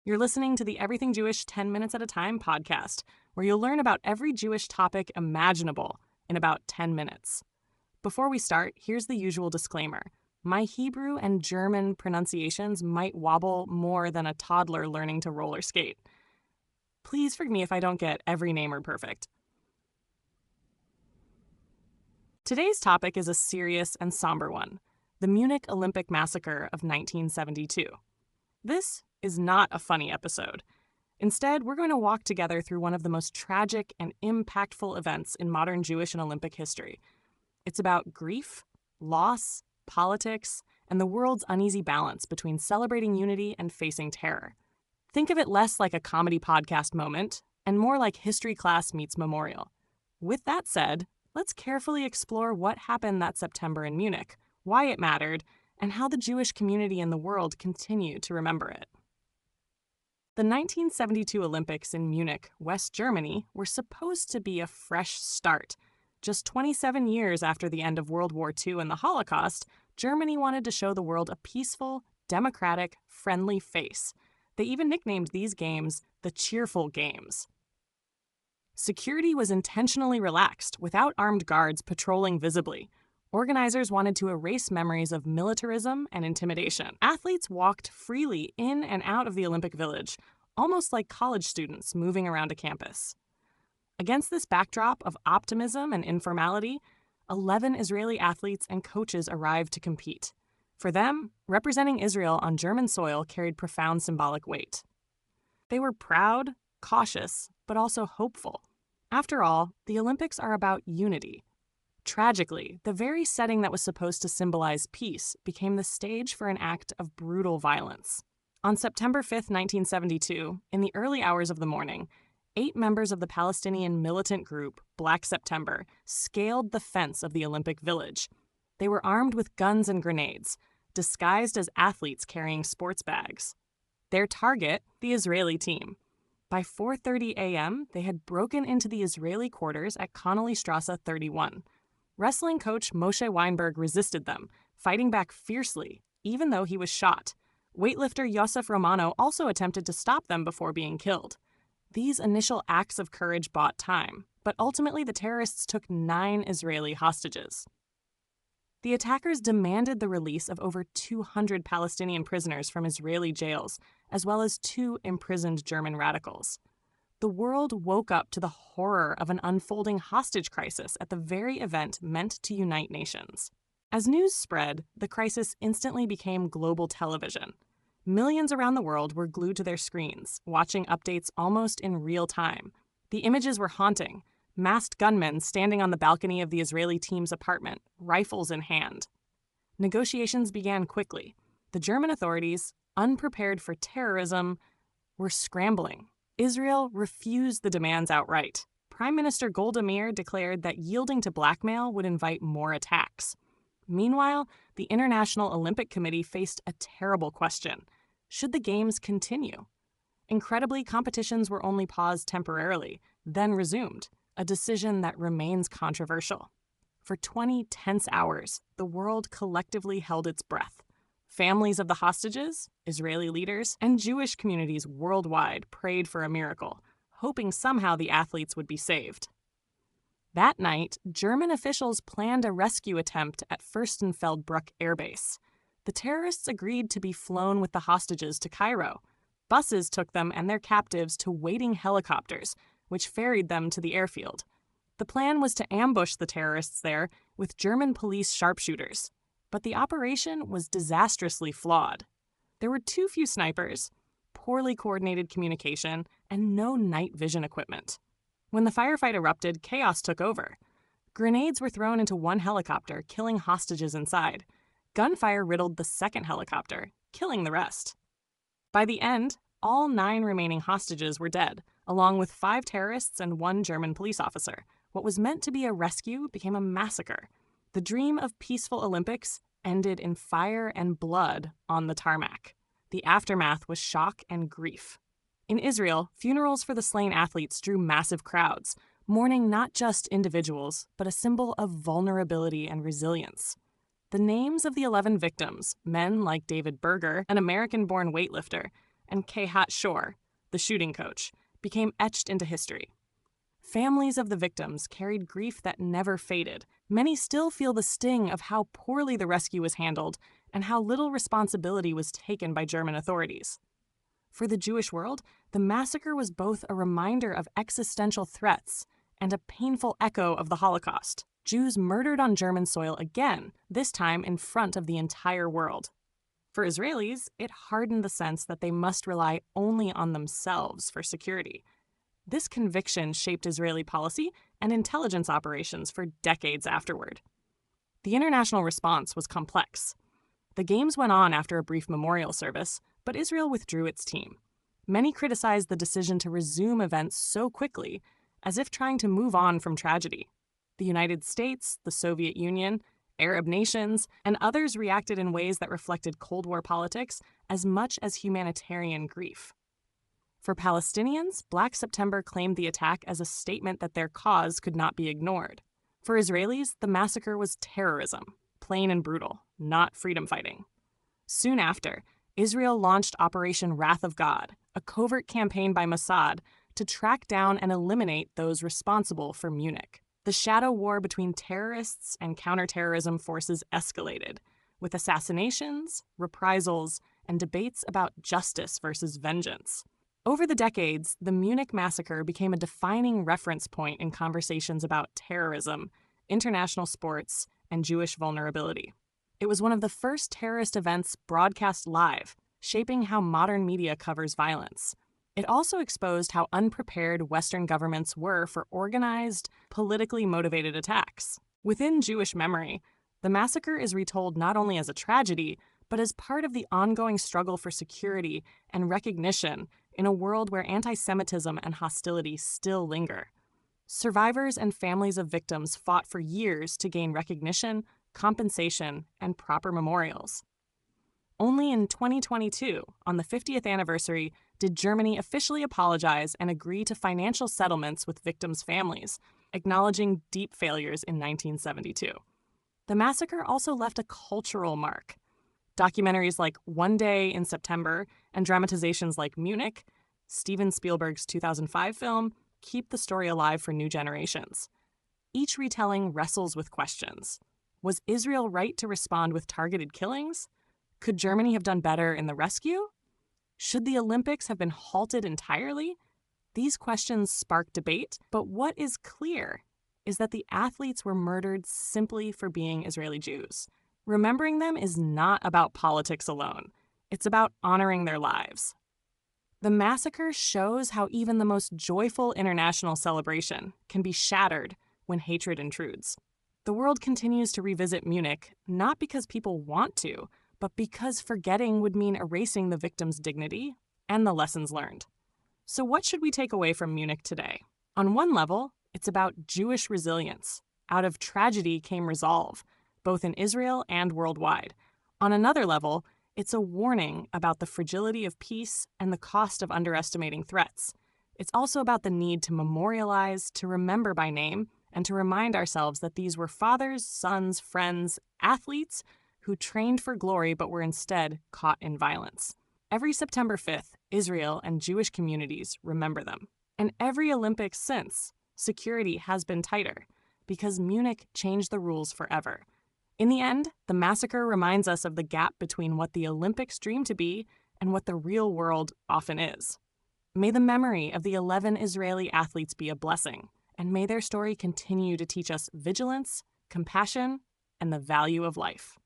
You're listening to the Everything Jewish 10 Minutes at a Time podcast, where you'll learn about every Jewish topic imaginable in about 10 minutes. Before we start, here's the usual disclaimer. My Hebrew and German pronunciations might wobble more than a toddler learning to roller skate. Please forgive me if I don't get every namer perfect. Today's topic is a serious and somber one, the Munich Olympic Massacre of 1972. This is not a funny episode. Instead, we're going to walk together through one of the most tragic and impactful events in modern Jewish and Olympic history. It's about grief, loss, politics, and the world's uneasy balance between celebrating unity and facing terror. Think of it less like a comedy podcast moment and more like history class meets memorial. With that said, let's carefully explore what happened that September in Munich, why it mattered, and how the Jewish community and the world continue to remember it. The 1972 Olympics in Munich, West Germany, were supposed to be a fresh start. Just 27 years after the end of World War II and the Holocaust, Germany wanted to show the world a peaceful, democratic, friendly face. They even nicknamed these games the Cheerful Games. Security was intentionally relaxed, without armed guards patrolling visibly. Organizers wanted to erase memories of militarism and intimidation. Athletes walked freely in and out of the Olympic Village, almost like college students moving around a campus. Against this backdrop of optimism and informality, 11 Israeli athletes and coaches arrived to compete. For them, representing Israel on German soil carried profound symbolic weight. They were proud, cautious, but also hopeful. After all, the Olympics are about unity. Tragically, the very setting that was supposed to symbolize peace became the stage for an act of brutal violence. On September 5, 1972, in the early hours of the morning, 8 members of the Palestinian militant group Black September scaled the fence of the Olympic Village. They were armed with guns and grenades, disguised as athletes carrying sports bags. Their target, the Israeli team. By 4:30 a.m., they had broken into the Israeli quarters at Connolly-Strasse 31. Wrestling coach Moshe Weinberg resisted them, fighting back fiercely, even though he was shot. Weightlifter Yosef Romano also attempted to stop them before being killed. These initial acts of courage bought time, but ultimately the terrorists took 9 Israeli hostages. The attackers demanded the release of over 200 Palestinian prisoners from Israeli jails, as well as 2 imprisoned German radicals. The world woke up to the horror of an unfolding hostage crisis at the very event meant to unite nations. As news spread, the crisis instantly became global television. Millions around the world were glued to their screens, watching updates almost in real time. The images were haunting. Masked gunmen standing on the balcony of the Israeli team's apartment, rifles in hand. Negotiations began quickly. The German authorities, unprepared for terrorism, were scrambling. Israel refused the demands outright. Prime Minister Golda Meir declared that yielding to blackmail would invite more attacks. Meanwhile, the International Olympic Committee faced a terrible question. Should the Games continue? Incredibly, competitions were only paused temporarily, then resumed, a decision that remains controversial. For 20 tense hours, the world collectively held its breath. Families of the hostages, Israeli leaders, and Jewish communities worldwide prayed for a miracle, hoping somehow the athletes would be saved. That night, German officials planned a rescue attempt at Fürstenfeldbruck Air Base. The terrorists agreed to be flown with the hostages to Cairo. Buses took them and their captives to waiting helicopters, which ferried them to the airfield. The plan was to ambush the terrorists there with German police sharpshooters. But the operation was disastrously flawed. There were too few snipers, poorly coordinated communication, and no night vision equipment. When the firefight erupted, chaos took over. Grenades were thrown into one helicopter, killing hostages inside. Gunfire riddled the second helicopter, killing the rest. By the end, all 9 remaining hostages were dead, along with 5 terrorists and 1 German police officer. What was meant to be a rescue became a massacre. The dream of peaceful Olympics ended in fire and blood on the tarmac. The aftermath was shock and grief. In Israel, funerals for the slain athletes drew massive crowds, mourning not just individuals, but a symbol of vulnerability and resilience. The names of the 11 victims, men like David Berger, an American-born weightlifter, and Kehat Shor, the shooting coach, became etched into history. Families of the victims carried grief that never faded. Many still feel the sting of how poorly the rescue was handled and how little responsibility was taken by German authorities. For the Jewish world, the massacre was both a reminder of existential threats and a painful echo of the Holocaust. Jews murdered on German soil again, this time in front of the entire world. For Israelis, it hardened the sense that they must rely only on themselves for security. This conviction shaped Israeli policy and intelligence operations for decades afterward. The international response was complex. The Games went on after a brief memorial service, but Israel withdrew its team. Many criticized the decision to resume events so quickly, as if trying to move on from tragedy. The United States, the Soviet Union, Arab nations, and others reacted in ways that reflected Cold War politics as much as humanitarian grief. For Palestinians, Black September claimed the attack as a statement that their cause could not be ignored. For Israelis, the massacre was terrorism, plain and brutal, not freedom fighting. Soon after, Israel launched Operation Wrath of God, a covert campaign by Mossad to track down and eliminate those responsible for Munich. The shadow war between terrorists and counterterrorism forces escalated, with assassinations, reprisals, and debates about justice versus vengeance. Over the decades, the Munich massacre became a defining reference point in conversations about terrorism, international sports, and Jewish vulnerability. It was one of the first terrorist events broadcast live, shaping how modern media covers violence. It also exposed how unprepared Western governments were for organized, politically motivated attacks. Within Jewish memory, the massacre is retold not only as a tragedy, but as part of the ongoing struggle for security and recognition in a world where anti-Semitism and hostility still linger. Survivors and families of victims fought for years to gain recognition, compensation, and proper memorials. Only in 2022, on the 50th anniversary, did Germany officially apologize and agree to financial settlements with victims' families, acknowledging deep failures in 1972. The massacre also left a cultural mark. Documentaries like One Day in September and dramatizations like Munich, Steven Spielberg's 2005 film, keep the story alive for new generations. Each retelling wrestles with questions. Was Israel right to respond with targeted killings? Could Germany have done better in the rescue? Should the Olympics have been halted entirely? These questions spark debate, but what is clear is that the athletes were murdered simply for being Israeli Jews. Remembering them is not about politics alone. It's about honoring their lives. The massacre shows how even the most joyful international celebration can be shattered when hatred intrudes. The world continues to revisit Munich, not because people want to, but because forgetting would mean erasing the victim's dignity and the lessons learned. So what should we take away from Munich today? On one level, it's about Jewish resilience. Out of tragedy came resolve, both in Israel and worldwide. On another level, it's a warning about the fragility of peace and the cost of underestimating threats. It's also about the need to memorialize, to remember by name, and to remind ourselves that these were fathers, sons, friends, athletes who trained for glory but were instead caught in violence. Every September 5th, Israel and Jewish communities remember them. And every Olympics since, security has been tighter, because Munich changed the rules forever. In the end, the massacre reminds us of the gap between what the Olympics dream to be and what the real world often is. May the memory of the 11 Israeli athletes be a blessing, and may their story continue to teach us vigilance, compassion, and the value of life.